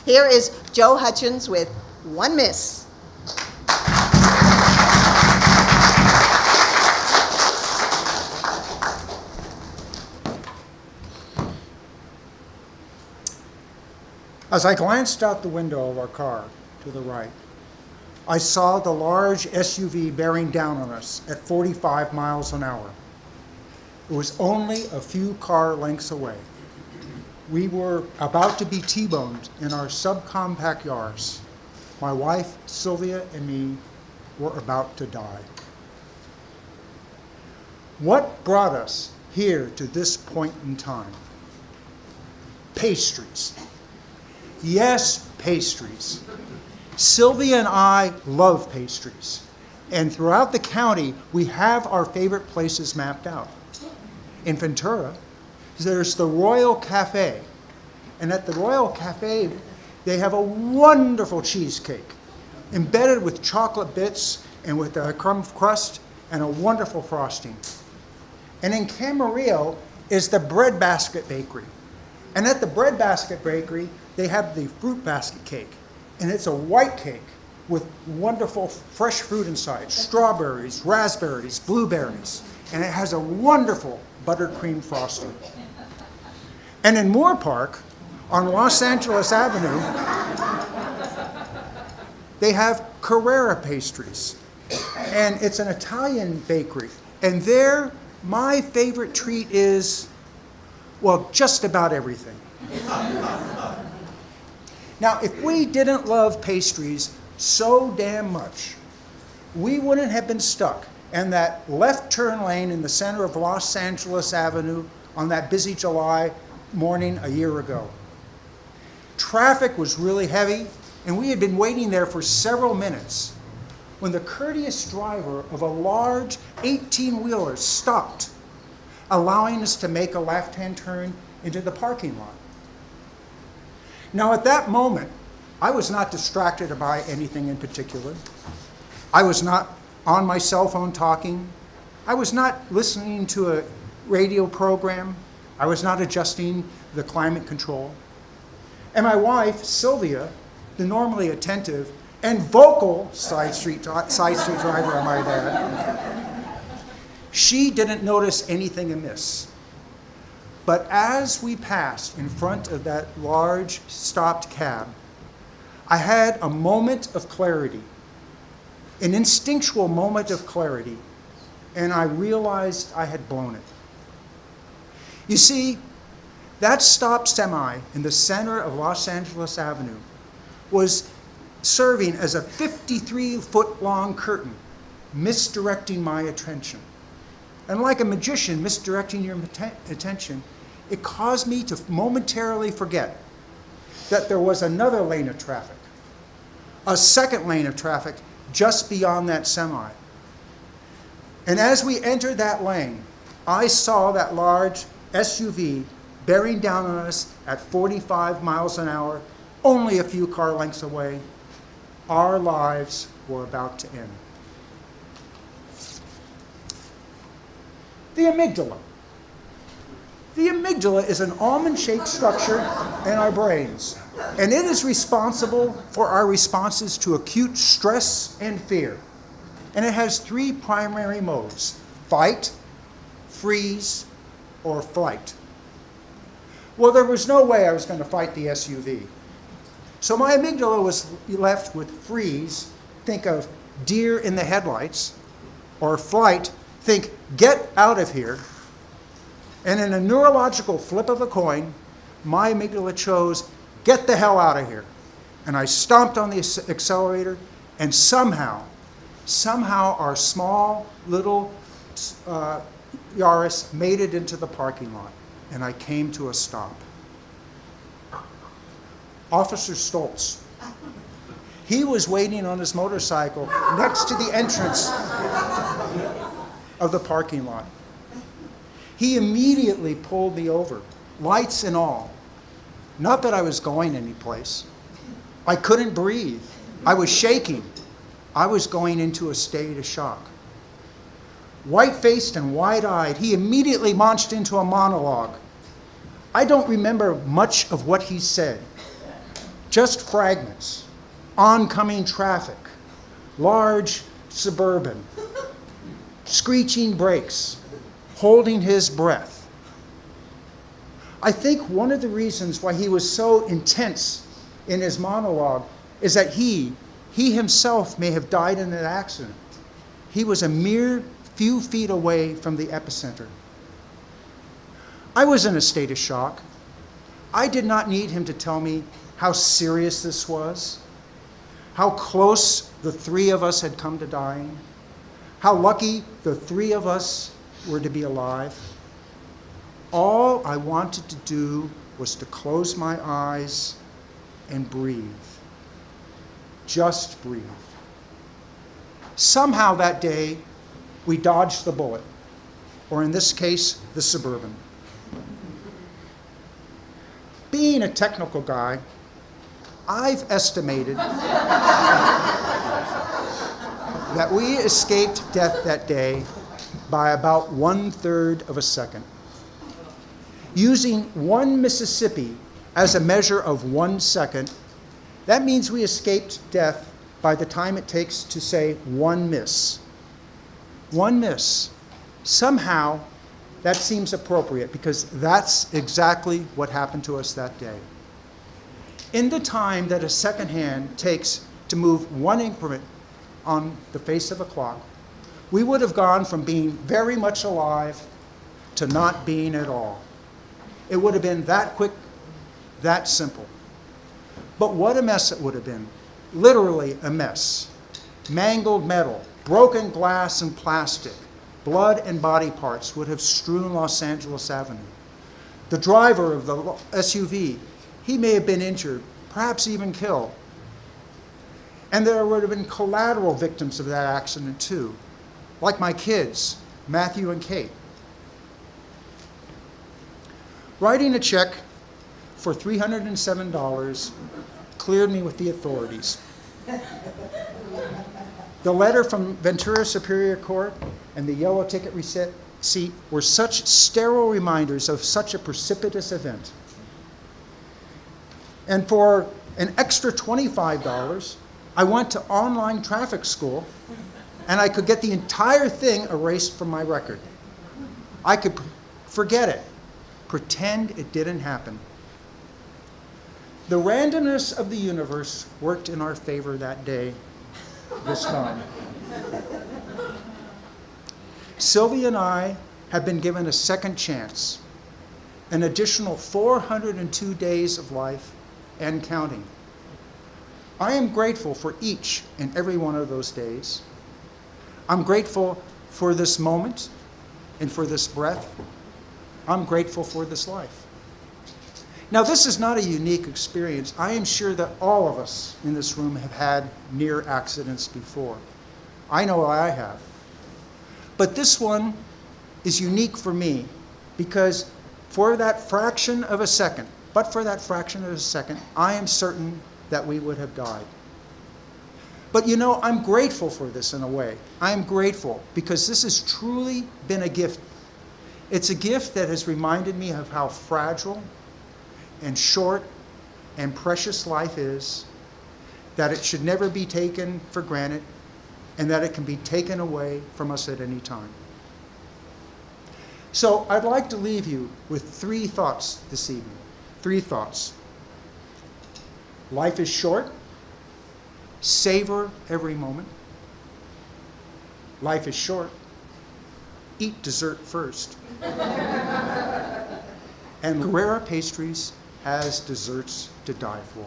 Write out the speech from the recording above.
Here is Joe Hutchins with One Miss. As I glanced out the window of our car to the right, I saw the large SUV bearing down on us at 45 miles an hour. It was only a few car lengths away. We were about to be T-boned in our subcompact Yaris. My wife, Sylvia, and me were about to die. What brought us here to this point in time? Pastries. Yes, pastries. Sylvia and I love pastries. And throughout the county, we have our favorite places mapped out. In Ventura, there's the Royal Cafe. And at the Royal Cafe, they have a wonderful cheesecake, embedded with chocolate bits and with a crumb crust and a wonderful frosting. And in Camarillo is the Bread Basket Bakery. And at the Bread Basket Bakery, they have the fruit basket cake. And it's a white cake with wonderful fresh fruit inside, strawberries, raspberries, blueberries. And it has a wonderful buttercream frosting. And in Moore Park, on Los Angeles Avenue, they have Carrara Pastries. And it's an Italian bakery. And there, my favorite treat is, well, just about everything. Now, if we didn't love pastries so damn much, we wouldn't have been stuck in that left turn lane in the center of Los Angeles Avenue on that busy July morning a year ago. Traffic was really heavy, and we had been waiting there for several minutes when the courteous driver of a large 18-wheeler stopped, allowing us to make a left-hand turn into the parking lot. Now, at that moment, I was not distracted by anything in particular. I was not on my cell phone talking. I was not listening to a radio program. I was not adjusting the climate control. And my wife, Sylvia, the normally attentive and vocal side street driver, I might add, she didn't notice anything amiss. But as we passed in front of that large stopped cab, I had a moment of clarity, an instinctual moment of clarity, and I realized I had blown it. You see, that stopped semi in the center of Los Angeles Avenue was serving as a 53-foot-long curtain, misdirecting my attention. And like a magician misdirecting your attention, it caused me to momentarily forget that there was another lane of traffic, a second lane of traffic just beyond that semi. And as we entered that lane, I saw that large SUV bearing down on us at 45 miles an hour, only a few car lengths away. Our lives were about to end. The amygdala. The amygdala is an almond-shaped structure in our brains, and it is responsible for our responses to acute stress and fear. And it has three primary modes: fight, freeze, or flight. Well, there was no way I was going to fight the SUV. So my amygdala was left with freeze, think of deer in the headlights, or flight, think get out of here. And in a neurological flip of a coin, my amygdala chose get the hell out of here. And I stomped on the accelerator, and somehow our small little Yaris made it into the parking lot, and I came to a stop. Officer Stoltz, he was waiting on his motorcycle next to the entrance of the parking lot. He immediately pulled me over, lights and all. Not that I was going anyplace. I couldn't breathe. I was shaking. I was going into a state of shock. White-faced and wide-eyed, he immediately launched into a monologue. I don't remember much of what he said, just fragments, oncoming traffic, large Suburban, screeching brakes, holding his breath. I think one of the reasons why he was so intense in his monologue is that he himself may have died in an accident. He was a mere few feet away from the epicenter. I was in a state of shock. I did not need him to tell me how serious this was, how close the three of us had come to dying, how lucky the three of us were to be alive. All I wanted to do was to close my eyes and breathe. Just breathe. Somehow that day, we dodged the bullet, or in this case, the Suburban. Being a technical guy, I've estimated that we escaped death that day by about 1/3 of a second. Using 1 Mississippi as a measure of 1 second, that means we escaped death by the time it takes to say 1 miss. 1 miss. Somehow, that seems appropriate because that's exactly what happened to us that day. In the time that a second hand takes to move 1 increment on the face of a clock, we would have gone from being very much alive to not being at all. It would have been that quick, that simple. But what a mess it would have been. Literally a mess. Mangled metal, broken glass and plastic, blood and body parts would have strewn Los Angeles Avenue. The driver of the SUV, he may have been injured, perhaps even killed. And there would have been collateral victims of that accident too, like my kids, Matthew and Kate. Writing a check for $307 cleared me with the authorities. The letter from Ventura Superior Court and the yellow ticket receipt were such sterile reminders of such a precipitous event. And for an extra $25, I went to online traffic school and I could get the entire thing erased from my record. I could forget it, pretend it didn't happen. The randomness of the universe worked in our favor that day, this time. Sylvia and I have been given a second chance, an additional 402 days of life and counting. I am grateful for each and every one of those days. I'm grateful for this moment and for this breath. I'm grateful for this life. Now, this is not a unique experience. I am sure that all of us in this room have had near accidents before. I know I have. But this one is unique for me because for that fraction of a second, I am certain that we would have died. But you know, I'm grateful for this in a way. I am grateful because this has truly been a gift. It's a gift that has reminded me of how fragile and short and precious life is, that it should never be taken for granted, and that it can be taken away from us at any time. So I'd like to leave you with 3 thoughts this evening. 3 thoughts. Life is short. Savor every moment. Life is short. Eat dessert first. And Carrara Pastries has desserts to die for.